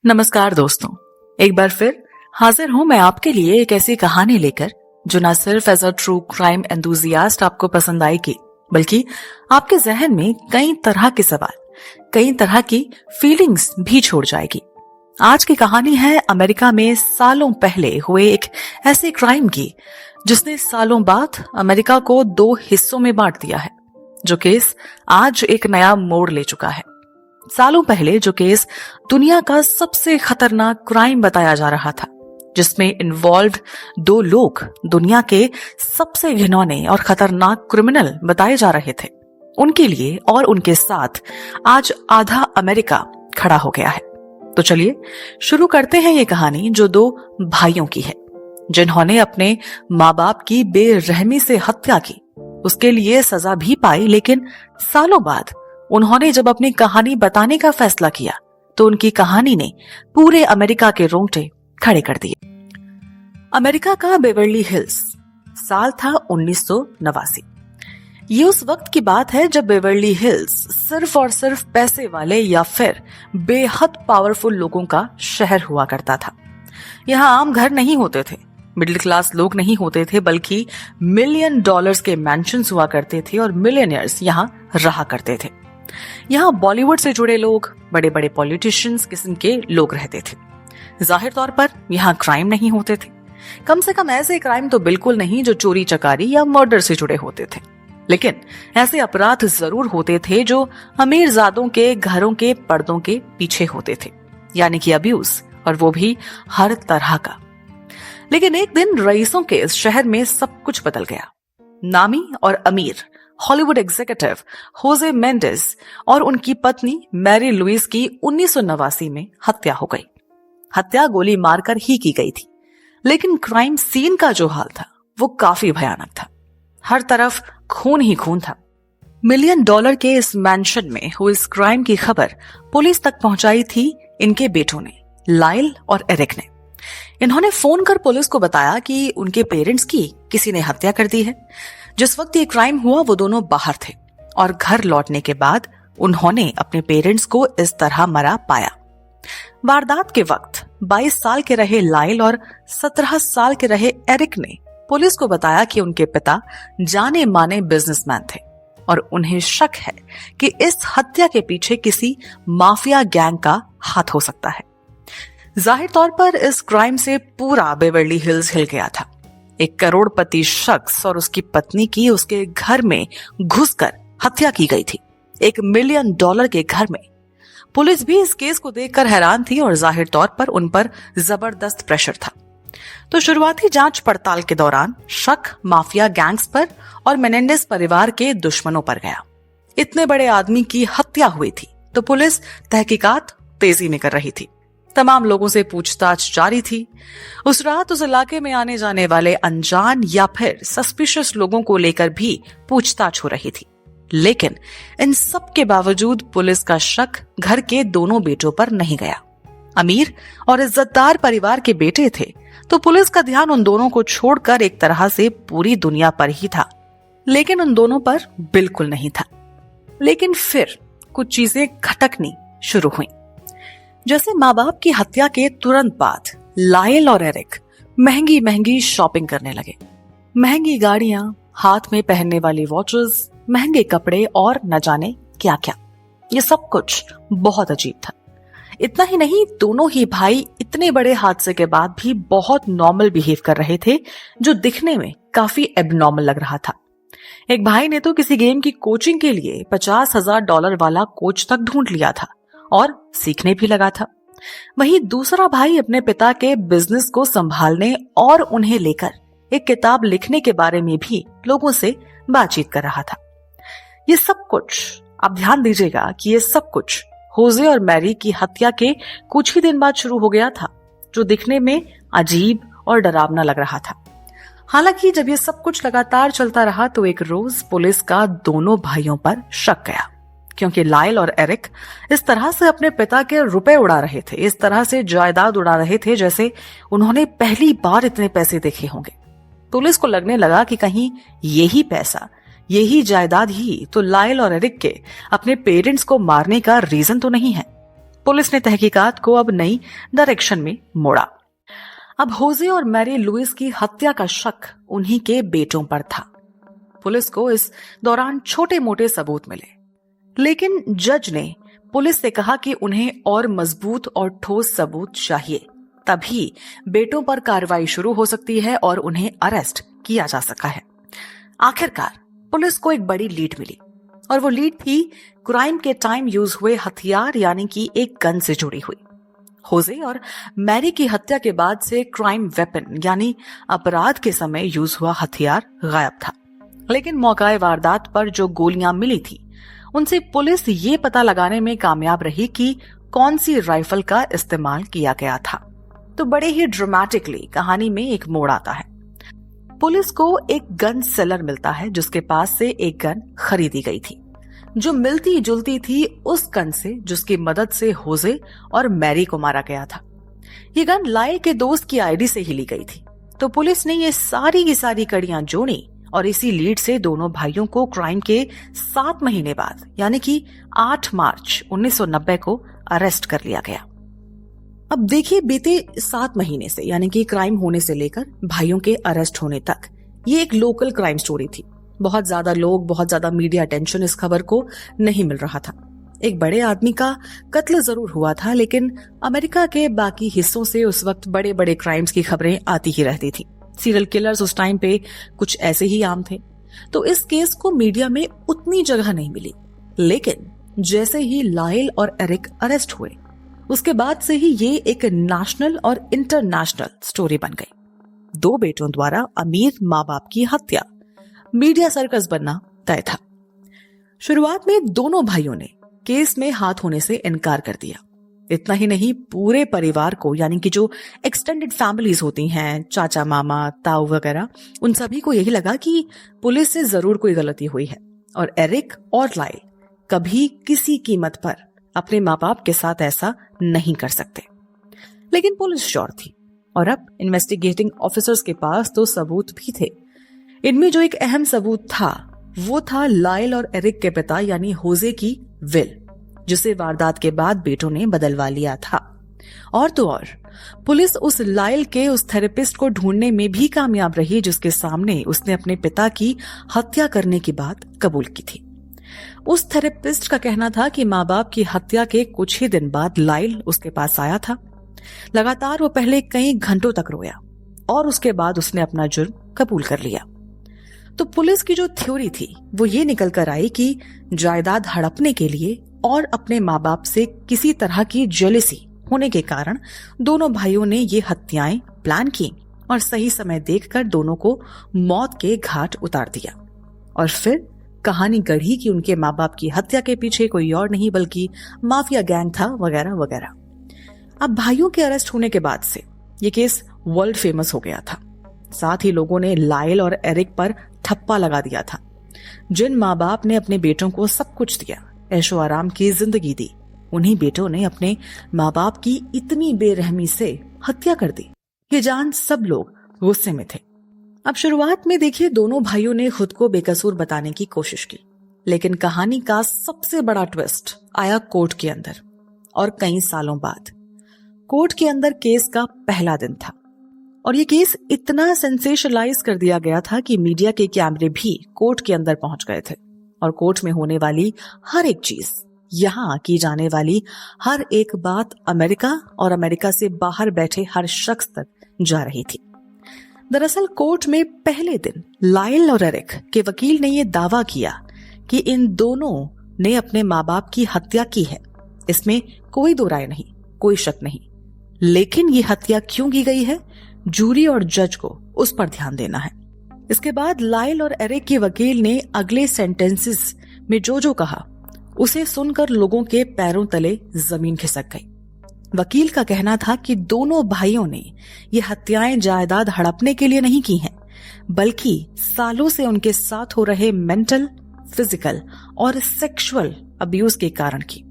नमस्कार दोस्तों, एक बार फिर हाजिर हूं मैं आपके लिए एक ऐसी कहानी लेकर जो न सिर्फ as a true crime enthusiast आपको पसंद आएगी, बल्कि आपके जहन में कई तरह के सवाल, कई तरह की फीलिंग्स भी छोड़ जाएगी। आज की कहानी है अमेरिका में सालों पहले हुए एक ऐसे क्राइम की जिसने सालों बाद अमेरिका को दो हिस्सों में बांट दिया है। जो केस आज एक नया मोड़ ले चुका है। सालों पहले जो केस दुनिया का सबसे खतरनाक क्राइम बताया जा रहा था, जिसमें इन्वॉल्व्ड दो लोग दुनिया के सबसे घिनौने और खतरनाक क्रिमिनल बताए जा रहे थे, उनके लिए और उनके साथ आज आधा अमेरिका खड़ा हो गया है। तो चलिए शुरू करते हैं ये कहानी जो दो भाइयों की है, जिन्होंने अपने माँ बाप की बेरहमी से हत्या की, उसके लिए सजा भी पाई, लेकिन सालों बाद उन्होंने जब अपनी कहानी बताने का फैसला किया तो उनकी कहानी ने पूरे अमेरिका के रोंगटे खड़े कर दिए। अमेरिका का बेवर्ली हिल्स, साल था 1989। ये उस वक्त की बात है जब बेवर्ली हिल्स सिर्फ और सिर्फ पैसे वाले या फिर बेहद पावरफुल लोगों का शहर हुआ करता था। यहाँ आम घर नहीं होते थे, मिडिल क्लास लोग नहीं होते थे, बल्कि $1 मिलियन के मैंशंस हुआ करते थे और मिलियनियर्स यहाँ रहा करते थे। यहाँ बॉलीवुड से जुड़े लोग, बड़े बड़े पॉलिटिशियंस किस्म के लोग रहते थे। जाहिर तौर पर यहाँ क्राइम नहीं होते थे, कम से कम ऐसे क्राइम तो बिल्कुल नहीं जो चोरी चकारी या मर्डर से जुड़े होते थे, लेकिन ऐसे अपराध जरूर होते थे जो अमीरजादों के घरों के पर्दों के पीछे होते थे, यानी कि अब्यूज, और वो भी हर तरह का। लेकिन एक दिन रईसों के इस शहर में सब कुछ बदल गया। नामी और अमीर हॉलीवुड एग्जीक्यूटिव होजे मेंडेस और उनकी पत्नी मैरी लुइस की 1989 में हत्या हो गई। हत्या गोली मारकर ही की गई थी, लेकिन क्राइम सीन का जो हाल था वो काफी भयानक था। हर तरफ खून ही खून था। $1 मिलियन के इस मैंशन में हुई इस क्राइम की खबर पुलिस तक पहुंचाई थी इनके बेटों ने, लाइल और एरिक ने। इन्होंने फोन कर पुलिस को बताया कि उनके पेरेंट्स की किसी ने हत्या कर दी है। जिस वक्त ये क्राइम हुआ वो दोनों बाहर थे और घर लौटने के बाद उन्होंने अपने पेरेंट्स को इस तरह मरा पाया। वारदात के वक्त 22 साल के रहे लाइल और 17 साल के रहे एरिक ने पुलिस को बताया कि उनके पिता जाने माने बिजनेसमैन थे और उन्हें शक है कि इस हत्या के पीछे किसी माफिया गैंग का हाथ हो सकता है। जाहिर तौर पर इस क्राइम से पूरा बेवर्ली हिल्स हिल गया था। एक करोड़पति शख्स और उसकी पत्नी की उसके घर में घुसकर हत्या की गई थी, $1 मिलियन के घर में। पुलिस भी इस केस को देखकर हैरान थी और जाहिर तौर पर उन पर जबरदस्त प्रेशर था। तो शुरुआती जांच पड़ताल के दौरान शक माफिया गैंग्स पर और मेनेंडेस परिवार के दुश्मनों पर गया। इतने बड़े आदमी की हत्या हुई थी तो पुलिस तहकीकात तेजी में कर रही थी। तमाम लोगों से पूछताछ जारी थी। उस रात उस इलाके में आने जाने वाले अनजान या फिर सस्पिशियस लोगों को लेकर भी पूछताछ हो रही थी, लेकिन इन सब के बावजूद पुलिस का शक घर के दोनों बेटों पर नहीं गया। अमीर और इज्जतदार परिवार के बेटे थे तो पुलिस का ध्यान उन दोनों को छोड़कर एक तरह से पूरी दुनिया पर ही था, लेकिन उन दोनों पर बिल्कुल नहीं था। लेकिन फिर कुछ चीजें खटकनी शुरू हुई। जैसे माँ बाप की हत्या के तुरंत बाद लाइल और एरिक महंगी महंगी शॉपिंग करने लगे। महंगी गाड़ियां, हाथ में पहनने वाली वॉचेस, महंगे कपड़े और न जाने क्या क्या। ये सब कुछ बहुत अजीब था। इतना ही नहीं, दोनों ही भाई इतने बड़े हादसे के बाद भी बहुत नॉर्मल बिहेव कर रहे थे, जो दिखने में काफी एबनॉर्मल लग रहा था। एक भाई ने तो किसी गेम की कोचिंग के लिए $50,000 वाला कोच तक ढूंढ लिया था और सीखने भी लगा था। वहीं दूसरा भाई अपने पिता के बिजनेस को संभालने और उन्हें लेकर एक किताब लिखने के बारे में भी लोगों से बातचीत कर रहा था। ये सब कुछ, आप ध्यान दीजिएगा कि ये सब कुछ होजे और मैरी की हत्या के कुछ ही दिन बाद शुरू हो गया था, जो दिखने में अजीब और डरावना लग रहा था। हालांकि जब ये सब कुछ लगातार चलता रहा तो एक रोज पुलिस का दोनों भाइयों पर शक गया, क्योंकि लाइल और एरिक इस तरह से अपने पिता के रुपए उड़ा रहे थे, इस तरह से जायदाद उड़ा रहे थे जैसे उन्होंने पहली बार इतने पैसे देखे होंगे। पुलिस को लगने लगा कि कहीं यही पैसा, यही जायदाद ही तो लाइल और एरिक के अपने पेरेंट्स को मारने का रीजन तो नहीं है। पुलिस ने तहकीकात को अब नई डायरेक्शन में मोड़ा। अब होजे और मैरी लुइस की हत्या का शक उन्हीं के बेटों पर था। पुलिस को इस दौरान छोटे मोटे सबूत मिले, लेकिन जज ने पुलिस से कहा कि उन्हें और मजबूत और ठोस सबूत चाहिए, तभी बेटों पर कार्रवाई शुरू हो सकती है और उन्हें अरेस्ट किया जा सका है। आखिरकार पुलिस को एक बड़ी लीड मिली और वो लीड थी क्राइम के टाइम यूज हुए हथियार यानी कि एक गन से जुड़ी हुई। होजे और मैरी की हत्या के बाद से क्राइम वेपन यानी अपराध के समय यूज हुआ हथियार गायब था, लेकिन मौकाए वारदात पर जो गोलियां मिली थी उनसे पुलिस ये पता लगाने में कामयाब रही कि कौन सी राइफल का इस्तेमाल किया गया था। तो बड़े ही ड्रामेटिकली कहानी में एक मोड़ आता है। पुलिस को एक गन सेलर मिलता है जिसके पास से एक गन खरीदी गई थी जो मिलती जुलती थी उस गन से जिसकी मदद से होजे और मैरी को मारा गया था। ये गन लाइल के दोस्त की आईडी से ही ली गई थी। तो पुलिस ने ये सारी की सारी कड़ियां जोड़ी और इसी लीड से दोनों भाइयों को क्राइम के 7 महीने बाद यानी कि 8 मार्च 1990 को अरेस्ट कर लिया गया। अब देखिए, बीते 7 महीने से यानी कि क्राइम होने से लेकर भाइयों के अरेस्ट होने तक ये एक लोकल क्राइम स्टोरी थी। बहुत ज्यादा मीडिया अटेंशन इस खबर को नहीं मिल रहा था। एक बड़े आदमी का कत्ल जरूर हुआ था, लेकिन अमेरिका के बाकी हिस्सों से उस वक्त बड़े बड़े क्राइम्स की खबरें आती ही रहती थी। सीरियल किलर्स उस टाइम पे कुछ ऐसे ही आम थे, तो इस केस को मीडिया में उतनी जगह नहीं मिली। लेकिन जैसे ही लाइल और एरिक अरेस्ट हुए उसके बाद से ही ये एक नेशनल और इंटरनेशनल स्टोरी बन गई। 2 बेटों द्वारा अमीर माँ बाप की हत्या मीडिया सर्कस बनना तय था। शुरुआत में दोनों भाइयों ने केस में हाथ होने से इनकार कर दिया। इतना ही नहीं, पूरे परिवार को यानी कि जो एक्सटेंडेड फैमिलीज होती हैं, चाचा मामा ताऊ वगैरह, उन सभी को यही लगा कि पुलिस से जरूर कोई गलती हुई है और एरिक और लाइल कभी किसी कीमत पर अपने माँ बाप के साथ ऐसा नहीं कर सकते। लेकिन पुलिस श्योर थी और अब इन्वेस्टिगेटिंग ऑफिसर्स के पास तो सबूत भी थे। इनमें जो एक अहम सबूत था वो था लाइल और एरिक के पिता यानी होजे की विल, जिसे वारदात के बाद बेटों ने बदलवा लिया था। और तो और पुलिस उस लाइल के उस थेरेपिस्ट को ढूंढने में भी कामयाब रही जिसके सामने उसने अपने पिता की हत्या करने की बात कबूल की थी। उस थेरेपिस्ट का कहना था कि माँ बाप की हत्या के कुछ ही दिन बाद लाइल उसके पास आया था। लगातार वो पहले कई घंटों तक रोया और उसके बाद उसने अपना जुर्म कबूल कर लिया। तो पुलिस की जो थ्योरी थी वो ये निकल कर आई कि जायदाद हड़पने के लिए और अपने माँ बाप से किसी तरह की जेलसी होने के कारण दोनों भाइयों ने ये हत्याएं प्लान की और सही समय देखकर दोनों को मौत के घाट उतार दिया। और फिर कहानी गढ़ी कि उनके माँ बाप की हत्या के पीछे कोई और नहीं बल्कि माफिया गैंग था वगैरह वगैरह। अब भाइयों के अरेस्ट होने के बाद से ये केस वर्ल्ड फेमस हो गया था। साथ ही लोगों ने लाइल और एरिक पर ठप्पा लगा दिया था। जिन माँ बाप ने अपने बेटों को सब कुछ दिया, ऐशो आराम की जिंदगी दी, उन्हीं बेटों ने अपने माँ बाप की इतनी बेरहमी से हत्या कर दी। ये जान सब लोग गुस्से में थे। अब शुरुआत में देखिए, दोनों भाइयों ने खुद को बेकसूर बताने की कोशिश की, लेकिन कहानी का सबसे बड़ा ट्विस्ट आया कोर्ट के अंदर और कई सालों बाद। कोर्ट के अंदर केस का पहला दिन था और ये केस इतना सेंसेशनलाइज कर दिया गया था कि मीडिया के कैमरे भी कोर्ट के अंदर पहुंच गए थे और कोर्ट में होने वाली हर एक चीज, यहाँ की जाने वाली हर एक बात अमेरिका और अमेरिका से बाहर बैठे हर शख्स तक जा रही थी। दरअसल कोर्ट में पहले दिन लाइल और एरिक के वकील ने यह दावा किया कि इन दोनों ने अपने माँ बाप की हत्या की है। इसमें कोई दो राय नहीं, कोई शक नहीं। लेकिन ये हत्या क्यों की गई है, जूरी और जज को उस पर ध्यान देना है। इसके बाद लाइल और एरिक के वकील ने अगले सेंटेंसेस में जो जो कहा उसे सुनकर लोगों के पैरों तले जमीन खिसक गई। वकील का कहना था कि दोनों भाइयों ने ये हत्याएं जायदाद हड़पने के लिए नहीं की हैं, बल्कि सालों से उनके साथ हो रहे मेंटल, फिजिकल और सेक्सुअल अब्यूज के कारण की।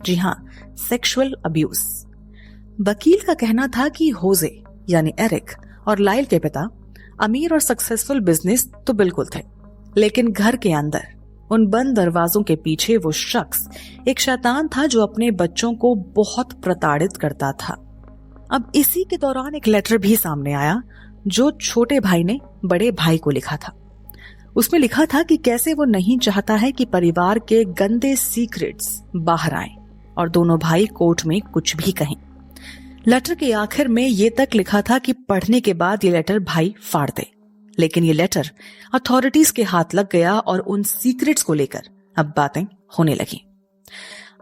जी हाँ, सेक्सुअल अब्यूज। वकील का कहना था कि होजे यानी एरिक और लाइल के पिता अमीर और सक्सेसफुल बिजनेस तो बिल्कुल थे, लेकिन घर के अंदर उन बंद दरवाजों के पीछे वो शख्स एक शैतान था जो अपने बच्चों को बहुत प्रताड़ित करता था। अब इसी के दौरान एक लेटर भी सामने आया जो छोटे भाई ने बड़े भाई को लिखा था। उसमें लिखा था कि कैसे वो नहीं चाहता है कि परिवार के गंदे सीक्रेट्स बाहर आएं और दोनों भाई कोर्ट में कुछ भी कहें। लेटर के आखिर में ये तक लिखा था कि पढ़ने के बाद ये लेटर भाई फाड़ दे। लेकिन ये लेटर अथॉरिटीज के हाथ लग गया और उन सीक्रेट्स को लेकर अब बातें होने लगी।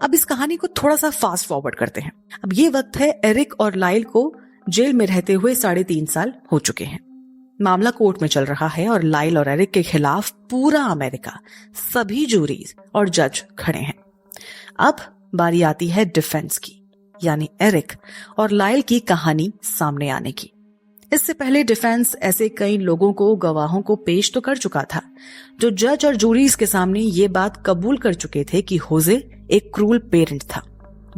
अब इस कहानी को थोड़ा सा फास्ट फॉरवर्ड करते हैं। अब ये वक्त है एरिक और लाइल को जेल में रहते हुए 3.5 साल हो चुके हैं। मामला कोर्ट में चल रहा है और लाइल और एरिक के खिलाफ पूरा अमेरिका, सभी जूरीज और जज खड़े हैं। अब बारी आती है डिफेंस की, यानी एरिक और लाइल की कहानी सामने आने की। इससे पहले डिफेंस ऐसे कई लोगों को, गवाहों को पेश तो कर चुका था जो जज और जूरीज के सामने ये बात कबूल कर चुके थे कि होजे एक क्रूल पेरेंट था।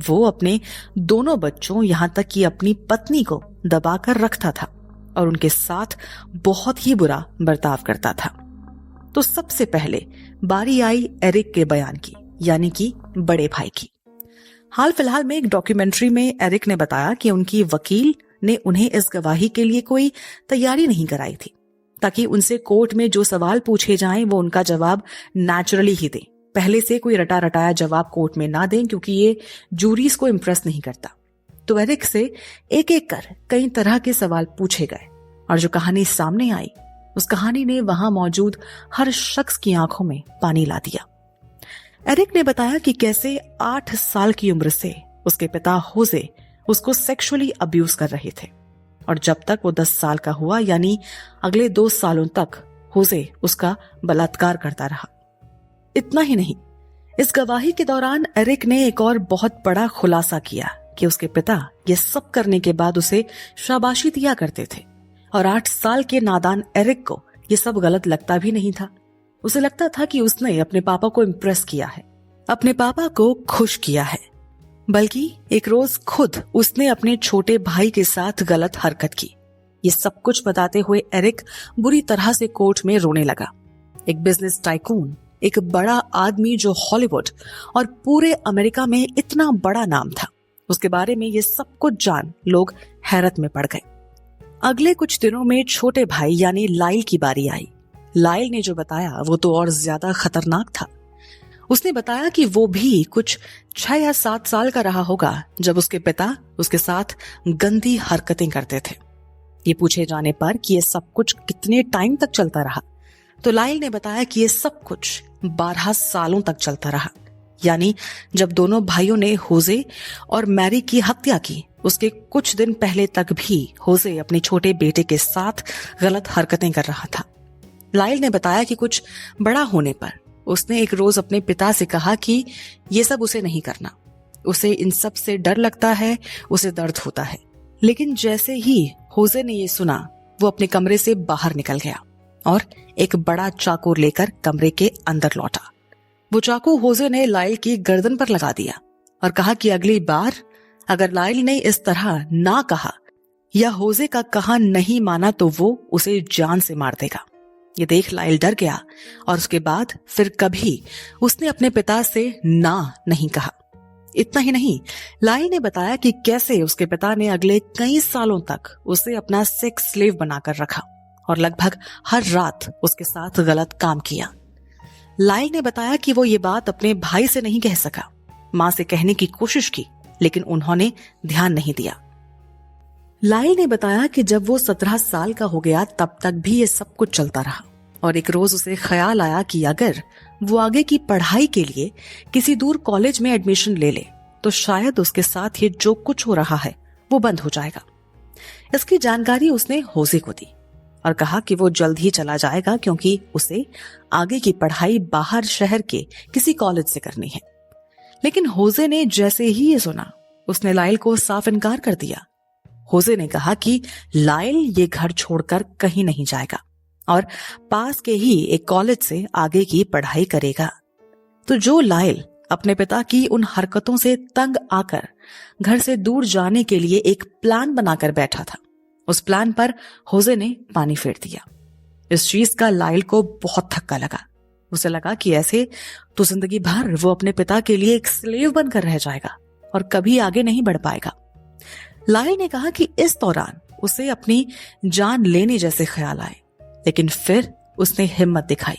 वो अपने दोनों बच्चों, यहां तक कि अपनी पत्नी को दबाकर रखता था और उनके साथ बहुत ही बुरा बर्ताव करता था। तो सबसे पहले बारी आई एरिक के बयान की, यानी कि बड़े भाई की। हाल फिलहाल में एक डॉक्यूमेंट्री में एरिक ने बताया कि उनकी वकील ने उन्हें इस गवाही के लिए कोई तैयारी नहीं कराई थी, ताकि उनसे कोर्ट में जो सवाल पूछे जाएं वो उनका जवाब नेचुरली ही दें, पहले से कोई रटा रटाया जवाब कोर्ट में ना दें, क्योंकि ये जूरीज को इम्प्रेस नहीं करता। तो एरिक से एक एक कर कई तरह के सवाल पूछे गए और जो कहानी सामने आई, उस कहानी ने वहां मौजूद हर शख्स की आंखों में पानी ला दिया। एरिक ने बताया कि कैसे 8 साल की उम्र से उसके पिता होजे उसको सेक्सुअली अब्यूज कर रहे थे और जब तक वो 10 साल का हुआ, यानी अगले 2 सालों तक होजे उसका बलात्कार करता रहा। इतना ही नहीं, इस गवाही के दौरान एरिक ने एक और बहुत बड़ा खुलासा किया कि उसके पिता ये सब करने के बाद उसे शाबाशी दिया करते थे और 8 साल के नादान एरिक को ये सब गलत लगता भी नहीं था। उसे लगता था कि उसने अपने पापा को इम्प्रेस किया है, अपने पापा को खुश किया है। बल्कि एक रोज खुद उसने अपने छोटे भाई के साथ गलत हरकत की। ये सब कुछ बताते हुए एरिक बुरी तरह से कोर्ट में रोने लगा। एक बिजनेस टाइकून, एक बड़ा आदमी जो हॉलीवुड और पूरे अमेरिका में इतना बड़ा नाम था, उसके बारे में ये सब कुछ जान लोग हैरत में पड़ गए। अगले कुछ दिनों में छोटे भाई यानी लाइल की बारी आई। लाइल ने जो बताया वो तो और ज्यादा खतरनाक था। उसने बताया कि वो भी कुछ 6 या 7 साल का रहा होगा जब उसके पिता उसके साथ गंदी हरकतें करते थे। ये पूछे जाने पर कि ये सब कुछ कितने टाइम तक चलता रहा, तो लाइल ने बताया कि ये सब कुछ 12 सालों तक चलता रहा। यानी जब दोनों भाइयों ने होजे और मैरी की हत्या की, उसके कुछ दिन पहले तक भी होजे अपने छोटे बेटे के साथ गलत हरकतें कर रहा था। लाइल ने बताया कि कुछ बड़ा होने पर उसने एक रोज अपने पिता से कहा कि ये सब उसे नहीं करना, उसे इन सब से डर लगता है, उसे दर्द होता है। लेकिन जैसे ही होजे ने ये सुना, वो अपने कमरे से बाहर निकल गया और एक बड़ा चाकू लेकर कमरे के अंदर लौटा। वो चाकू होजे ने लाइल की गर्दन पर लगा दिया और कहा कि अगली बार अगर लाइल ने इस तरह ना कहा या होजे का कहा नहीं माना तो वो उसे जान से मार देगा। ये देख लाइल डर गया और उसके बाद फिर कभी उसने अपने पिता से ना नहीं कहा। इतना ही नहीं, लाइल ने बताया कि कैसे उसके पिता ने अगले कई सालों तक उसे अपना सेक्स स्लेव बनाकर रखा और लगभग हर रात उसके साथ गलत काम किया। लाइल ने बताया कि वो ये बात अपने भाई से नहीं कह सका, मां से कहने की कोशिश की, लेकिन उन्होंने ध्यान नहीं दिया। लाइल ने बताया कि जब वो 17 साल का हो गया तब तक भी ये सब कुछ चलता रहा और एक रोज उसे ख्याल आया कि अगर वो आगे की पढ़ाई के लिए किसी दूर कॉलेज में एडमिशन ले ले तो शायद उसके साथ ये जो कुछ हो रहा है वो बंद हो जाएगा। इसकी जानकारी उसने होजे को दी और कहा कि वो जल्द ही चला जाएगा क्योंकि उसे आगे की पढ़ाई बाहर शहर के किसी कॉलेज से करनी है। लेकिन होजे ने जैसे ही ये सुना, उसने लाइल को साफ इनकार कर दिया। होजे ने कहा कि लाइल ये घर छोड़कर कहीं नहीं जाएगा और पास के ही एक कॉलेज से आगे की पढ़ाई करेगा। तो जो लाइल अपने पिता की उन हरकतों से तंग आकर घर से दूर जाने के लिए एक प्लान बनाकर बैठा था, उस प्लान पर होजे ने पानी फेर दिया। इस चीज का लाइल को बहुत धक्का लगा। उसे लगा कि ऐसे तो जिंदगी भर वो अपने पिता के लिए एक स्लेव बनकर रह जाएगा और कभी आगे नहीं बढ़ पाएगा। लायल ने कहा कि इस दौरान उसे अपनी जान लेने जैसे ख्याल आए, लेकिन फिर उसने हिम्मत दिखाई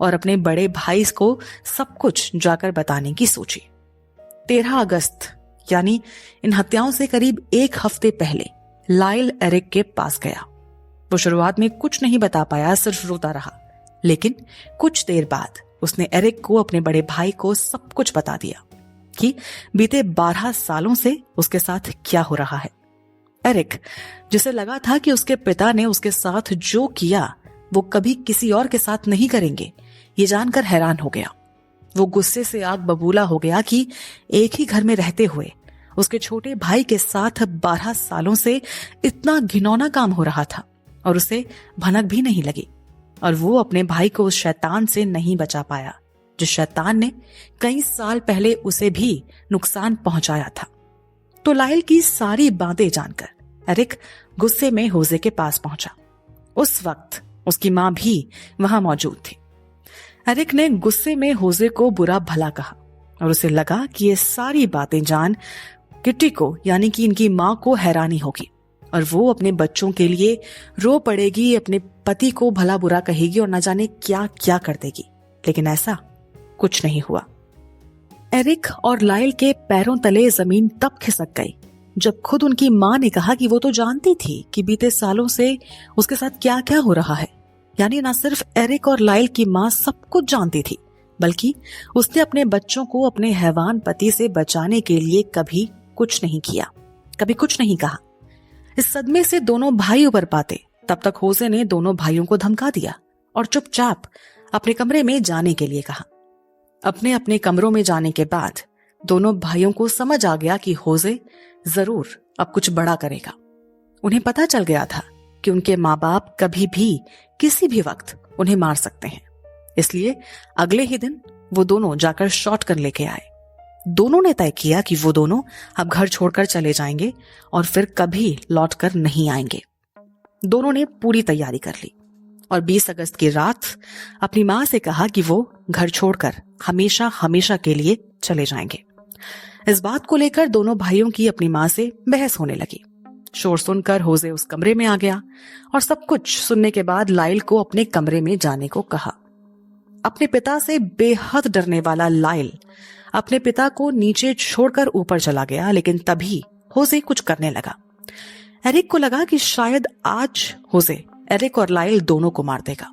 और अपने बड़े भाई को सब कुछ जाकर बताने की सोची। 13 अगस्त यानी इन हत्याओं से करीब 1 हफ्ते पहले लायल एरिक के पास गया। वो शुरुआत में कुछ नहीं बता पाया, सिर्फ रोता रहा, लेकिन कुछ देर बाद उसने एरिक को अपने बड़े भाई को सब कुछ बता दिया कि बीते 12 सालों से उसके साथ क्या हो रहा है। एरिक, जिसे लगा था कि उसके पिता ने उसके साथ जो किया वो कभी किसी और के साथ नहीं करेंगे, ये जानकर हैरान हो गया। वो गुस्से से आग बबूला हो गया कि एक ही घर में रहते हुए उसके छोटे भाई के साथ 12 सालों से इतना घिनौना काम हो रहा था और उसे भनक भी नहीं लगी, और वो अपने भाई को उस शैतान से नहीं बचा पाया जिस शैतान ने कई साल पहले उसे भी नुकसान पहुंचाया था। तो लायल की सारी बातें जानकर एरिक गुस्से में होजे के पास पहुंचा। उस वक्त उसकी मां भी वहां मौजूद थी। एरिक ने गुस्से में होजे को बुरा भला कहा और उसे लगा कि ये सारी बातें जान किट्टी को यानी कि इनकी मां को हैरानी होगी और वो अपने बच्चों के लिए रो पड़ेगी, अपने पति को भला बुरा कहेगी और न जाने क्या क्या कर देगी। लेकिन ऐसा कुछ नहीं हुआ। एरिक और लायल के पैरों तले जमीन तब खिसक गई जब खुद उनकी मां ने कहा कि वो तो जानती थी कि बीते सालों से उसके साथ क्या क्या हो रहा है। यानी न सिर्फ एरिक और लायल की मां सब कुछ जानती थी, बल्कि उसने अपने बच्चों को अपने हैवान पति से बचाने के लिए कभी कुछ नहीं किया, कभी कुछ नहीं कहा। इस सदमे से दोनों भाई उबर पाते तब तक होजे ने दोनों भाइयों को धमका दिया और चुपचाप अपने कमरे में जाने के लिए कहा। अपने अपने कमरों में जाने के बाद दोनों भाइयों को समझ आ गया कि होजे जरूर अब कुछ बड़ा करेगा। उन्हें पता चल गया था कि उनके माँ बाप कभी भी किसी भी वक्त उन्हें मार सकते हैं। इसलिए अगले ही दिन वो दोनों जाकर शॉटगन लेके आए। दोनों ने तय किया कि वो दोनों अब घर छोड़कर चले जाएंगे और फिर कभी लौटकर नहीं आएंगे। दोनों ने पूरी तैयारी कर ली और 20 अगस्त की रात अपनी मां से कहा कि वो घर छोड़कर हमेशा हमेशा के लिए चले जाएंगे। इस बात को लेकर दोनों भाइयों की अपनी मां से बहस होने लगी। शोर सुनकर होजे उस कमरे में आ गया और सब कुछ सुनने के बाद लायल को अपने कमरे में जाने को कहा। अपने पिता से बेहद डरने वाला लायल अपने पिता को नीचे छोड़कर ऊपर चला गया, लेकिन तभी होजे कुछ करने लगा। एरिक को लगा कि शायद आज होजे एरिक और लायल दोनों को मार देगा,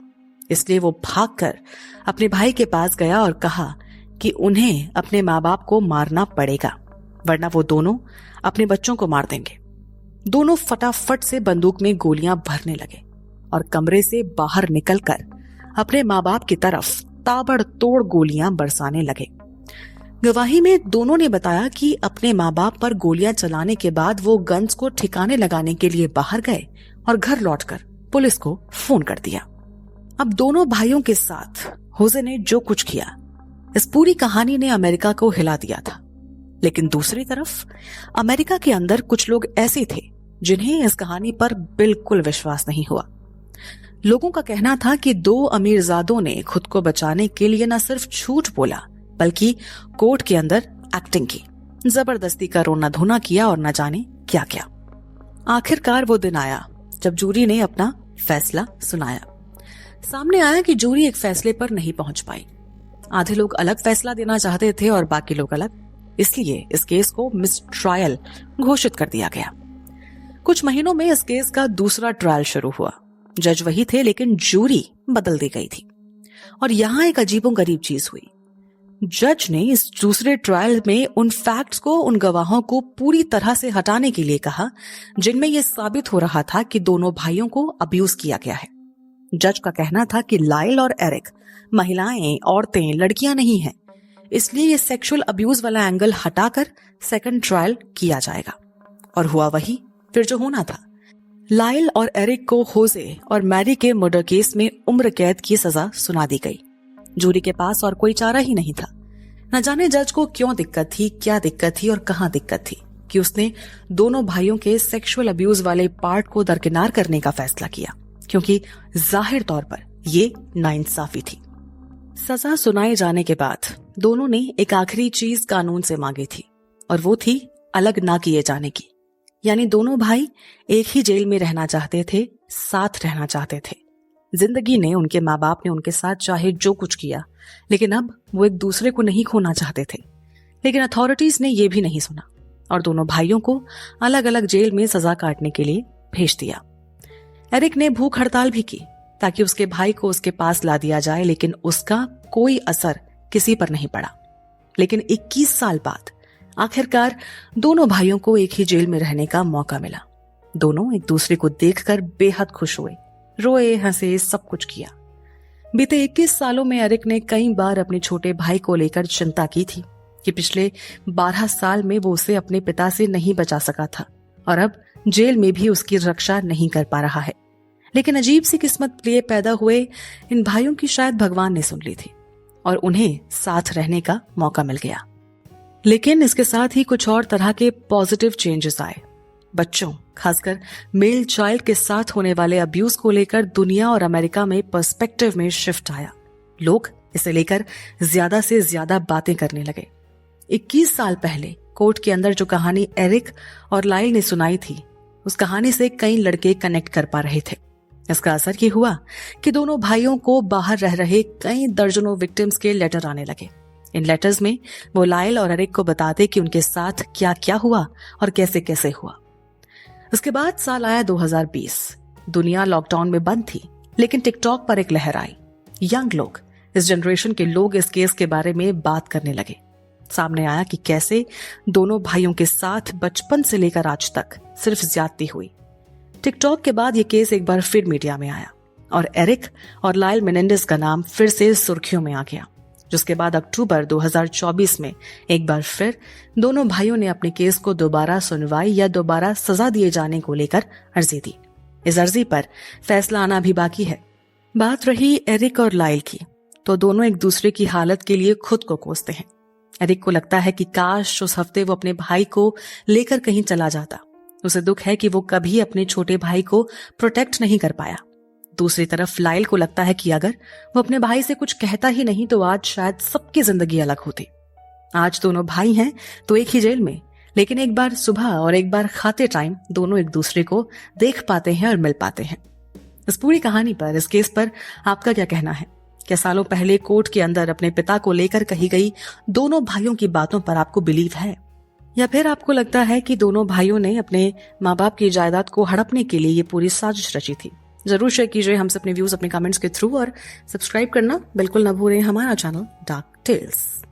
इसलिए वो भागकर अपने भाई के पास गया और कहा कि उन्हें अपने माँ बाप को मारना पड़ेगा, वरना वो दोनों अपने बच्चों को मार देंगे। दोनों फटाफट से बंदूक में गोलियां भरने लगे और कमरे से बाहर निकलकर अपने माँ बाप की तरफ ताबड़तोड़ गोलियां बरसाने लगे। गवाही में दोनों ने बताया कि अपने माँ बाप पर गोलियां चलाने के बाद वो गन्स को ठिकाने लगाने के लिए बाहर गए और घर लौटकर पुलिस को फोन कर दिया। अब दोनों भाइयों के साथ होजे ने जो कुछ किया, इस पूरी कहानी ने अमेरिका को हिला दिया था। लेकिन दूसरी तरफ अमेरिका के अंदर कुछ लोग ऐसे थे जिन्हें इस कहानी पर बिल्कुल विश्वास नहीं हुआ। लोगों का कहना था कि 2 अमीरजादों ने खुद को बचाने के लिए न सिर्फ झूठ बोला बल्कि कोर्ट के अंदर एक्टिंग की, जबरदस्ती का रोना धोना किया और न जाने क्या क्या। आखिरकार वो दिन आया जब जूरी ने अपना फैसला सुनाया। सामने आया कि जूरी एक फैसले पर नहीं पहुंच पाई। आधे लोग अलग फैसला देना चाहते थे और बाकी लोग अलग, इसलिए इस केस को मिस ट्रायल घोषित कर दिया गया। कुछ महीनों में इस केस का दूसरा ट्रायल शुरू हुआ। जज वही थे लेकिन जूरी बदल दी गई थी। और यहां एक अजीबोगरीब चीज हुई। जज ने इस दूसरे ट्रायल में उन फैक्ट्स को, उन गवाहों को पूरी तरह से हटाने के लिए कहा जिनमें यह साबित हो रहा था कि दोनों भाइयों को अब्यूज किया गया है। जज का कहना था कि लायल और एरिक महिलाएं, औरतें, लड़कियां नहीं हैं, इसलिए ये सेक्सुअल अब्यूज वाला एंगल हटाकर सेकंड ट्रायल किया जाएगा। और हुआ वही फिर जो होना था। लायल और एरिक को होजे और मैरी के मर्डर केस में उम्र कैद की सजा सुना दी गई। जूरी के पास और कोई चारा ही नहीं था। न जाने जज को क्यों दिक्कत थी, क्या दिक्कत थी और कहां दिक्कत थी कि उसने दोनों भाइयों के सेक्सुअल अब्यूज वाले पार्ट को दरकिनार करने का फैसला किया, क्योंकि जाहिर तौर पर ये नाइंसाफी थी। सजा सुनाए जाने के बाद दोनों ने एक आखिरी चीज कानून से मांगी थी और वो थी अलग ना किए जाने की। यानी दोनों भाई एक ही जेल में रहना चाहते थे, साथ रहना चाहते थे। जिंदगी ने, उनके माँ बाप ने उनके साथ चाहे जो कुछ किया, लेकिन अब वो एक दूसरे को नहीं खोना चाहते थे। लेकिन अथॉरिटीज ने ये भी नहीं सुना और दोनों भाइयों को अलग अलग जेल में सजा काटने के लिए भेज दिया। एरिक ने भूख हड़ताल भी की ताकि उसके भाई को उसके पास ला दिया जाए, लेकिन उसका कोई असर किसी पर नहीं पड़ा। लेकिन 21 साल बाद आखिरकार दोनों भाइयों को एक ही जेल में रहने का मौका मिला। दोनों एक दूसरे को देखकर बेहद खुश हुए, रोए, हंसे, सब कुछ किया। बीते 21 सालों में एरिक ने कई बार अपने छोटे भाई को लेकर चिंता की थी कि पिछले 12 साल में वो उसे अपने पिता से नहीं बचा सका था और अब जेल में भी उसकी रक्षा नहीं कर पा रहा है। लेकिन अजीब सी किस्मत लिए पैदा हुए इन भाइयों की शायद भगवान ने सुन ली थी और उन्हें साथ रहने का मौका मिल गया। लेकिन इसके साथ ही कुछ और तरह के पॉजिटिव चेंजेस आए। बच्चों, खासकर मेल चाइल्ड के साथ होने वाले अब्यूज को लेकर दुनिया और अमेरिका में पर्सपेक्टिव में शिफ्ट आया। लोग इसे लेकर ज्यादा से ज्यादा बातें करने लगे। 21 साल पहले कोर्ट के अंदर जो कहानी एरिक और लाइल ने सुनाई थी, उस कहानी से कई लड़के कनेक्ट कर पा रहे थे। इसका असर ये हुआ कि दोनों भाइयों को बाहर रह रहे कई दर्जनों विक्टिम्स के लेटर आने लगे। इन लेटर्स में वो लाइल और एरिक को बताते कि उनके साथ क्या क्या हुआ और कैसे कैसे हुआ। उसके बाद साल आया 2020। दुनिया लॉकडाउन में बंद थी, लेकिन टिकटॉक पर एक लहर आई। यंग लोग, इस जनरेशन के लोग इस केस के बारे में बात करने लगे। सामने आया कि कैसे दोनों भाइयों के साथ बचपन से लेकर आज तक सिर्फ ज्यादती हुई। टिकटॉक के बाद ये केस एक बार फिर मीडिया में आया और एरिक और लाइल मेनेंडेज का नाम फिर से सुर्खियों में आ गया, जिसके बाद अक्टूबर 2024 में एक बार फिर दोनों भाइयों ने अपने केस को दोबारा सुनवाई या दोबारा सजा दिए जाने को लेकर अर्जी दी। इस अर्जी पर फैसला आना भी बाकी है। बात रही एरिक और लाइल की, तो दोनों एक दूसरे की हालत के लिए खुद को कोसते हैं। एरिक को लगता है कि काश उस हफ्ते वो अपने भाई को लेकर कहीं चला जाता। उसे दुख है कि वो कभी अपने छोटे भाई को प्रोटेक्ट नहीं कर पाया। दूसरी तरफ लाइल को लगता है कि अगर वो अपने भाई से कुछ कहता ही नहीं तो आज शायद सबकी जिंदगी अलग होती। आज दोनों भाई हैं तो एक ही जेल में, लेकिन एक बार सुबह और एक बार खाते टाइम दोनों एक दूसरे को देख पाते हैं और मिल पाते हैं। इस पूरी कहानी पर, इस केस पर आपका क्या कहना है? क्या सालों पहले कोर्ट के अंदर अपने पिता को लेकर कही गई दोनों भाइयों की बातों पर आपको बिलीव है, या फिर आपको लगता है कि दोनों भाइयों ने अपने माँ बाप की जायदाद को हड़पने के लिए ये पूरी साजिश रची थी? जरूर शेयर कीजिए हमसे अपने व्यूज अपने कमेंट्स के थ्रू और सब्सक्राइब करना बिल्कुल न भूलें हमारा चैनल डार्क टेल्स।